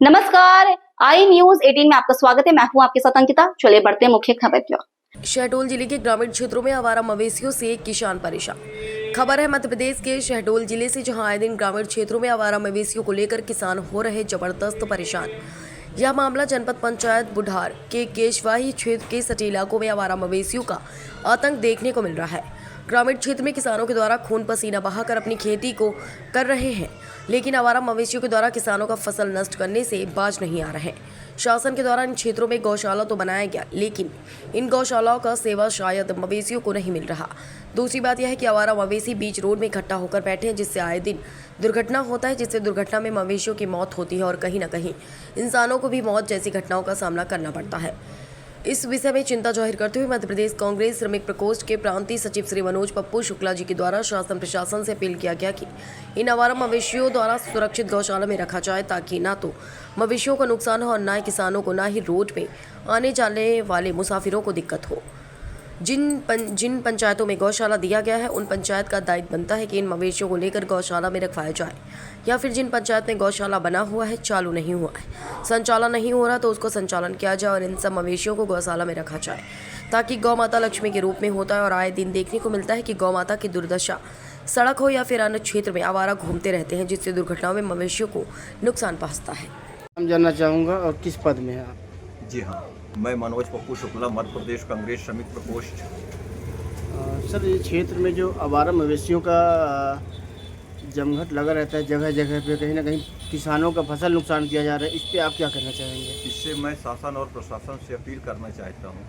नमस्कार, आई न्यूज 18 में आपका स्वागत है। मैं हूं आपके साथ अंकिता। चलिए बढ़ते हैं मुख्य खबर की ओर। शहडोल जिले के ग्रामीण क्षेत्रों में आवारा मवेशियों से एक किसान परेशान। खबर है मध्य प्रदेश के शहडोल जिले से, जहां आए दिन ग्रामीण क्षेत्रों में आवारा मवेशियों को लेकर किसान हो रहे जबरदस्त परेशान। यह मामला जनपद पंचायत बुढ़ार के केशवाही क्षेत्र के सटी इलाकों में आवारा मवेशियों का आतंक देखने को मिल रहा है। ग्रामीण क्षेत्र में किसानों के द्वारा खून पसीना बहाकर अपनी खेती को कर रहे हैं, लेकिन आवारा मवेशियों के द्वारा किसानों का फसल नष्ट करने से बाज नहीं आ रहे। शासन के द्वारा इन क्षेत्रों में गौशाला तो बनाया गया, लेकिन इन गौशालाओं का सेवा शायद मवेशियों को नहीं मिल रहा। दूसरी बात यह है कि आवारा मवेशी बीच रोड में इकट्ठा होकर बैठे हैं, जिससे आए दिन दुर्घटना होता है, जिससे दुर्घटना में मवेशियों की मौत होती है और कहीं न कहीं इंसानों को भी मौत जैसी घटनाओं का सामना करना पड़ता है। इस विषय में चिंता जाहिर करते हुए मध्य प्रदेश कांग्रेस श्रमिक प्रकोष्ठ के प्रांतीय सचिव श्री मनोज पप्पू शुक्ला जी के द्वारा शासन प्रशासन से अपील किया गया कि इन आवारा मवेशियों द्वारा सुरक्षित गौशाला में रखा जाए, ताकि ना तो मवेशियों का नुकसान हो और ना ही किसानों को, ना ही रोड में आने जाने वाले मुसाफिरों को दिक्कत हो। जिन पंचायतों में गौशाला दिया गया है, उन पंचायत का दायित्व बनता है कि इन मवेशियों को लेकर गौशाला में रखवाया जाए, या फिर जिन पंचायत में गौशाला बना हुआ है, चालू नहीं हुआ है, संचालन नहीं हो रहा, तो उसको संचालन किया जाए और इन सब मवेशियों को गौशाला में रखा जाए, ताकि गौ माता लक्ष्मी के रूप में होता है। और आए दिन देखने को मिलता है कि गौ माता की दुर्दशा सड़क हो या फिर अन्य क्षेत्र में आवारा घूमते रहते हैं, जिससे दुर्घटनाओं में मवेशियों को नुकसान पहुंचता है। हम जानना चाहूँगा, और किस पद में है आप? जी हाँ, मैं मनोज पप्पू शुक्ला, मध्य प्रदेश कांग्रेस श्रमिक प्रकोष्ठ। सर, ये क्षेत्र में जो आवारा मवेशियों का जमघट लगा रहता है, जगह जगह पे कहीं ना कहीं किसानों का फसल नुकसान किया जा रहा है, इस पे आप क्या कहना चाहेंगे? इससे मैं शासन और प्रशासन से अपील करना चाहता हूँ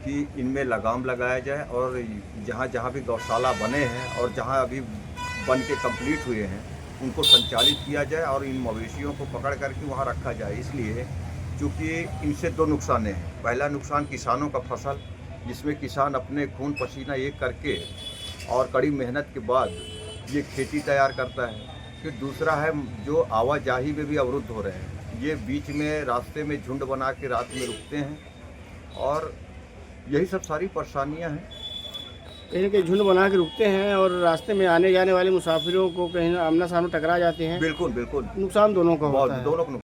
कि इनमें लगाम लगाया जाए और जहाँ जहाँ भी गौशाला बने हैं और जहाँ अभी बन के कंप्लीट हुए हैं, उनको संचालित किया जाए और इन मवेशियों को पकड़ करके वहाँ रखा जाए। इसलिए क्योंकि इनसे दो नुकसान हैं। पहला नुकसान किसानों का फसल, जिसमें किसान अपने खून पसीना एक करके और कड़ी मेहनत के बाद ये खेती तैयार करता है। फिर दूसरा है जो आवाजाही में भी अवरुद्ध हो रहे हैं। ये बीच में रास्ते में झुंड बना के रात में रुकते हैं और यही सब सारी परेशानियां हैं। कहीं ना कहीं झुंड बना के रुकते हैं और रास्ते में आने जाने वाले मुसाफिरों को कहीं आमना सामना टकरा जाते हैं। बिल्कुल बिल्कुल, नुकसान दोनों का होता है। दोनों को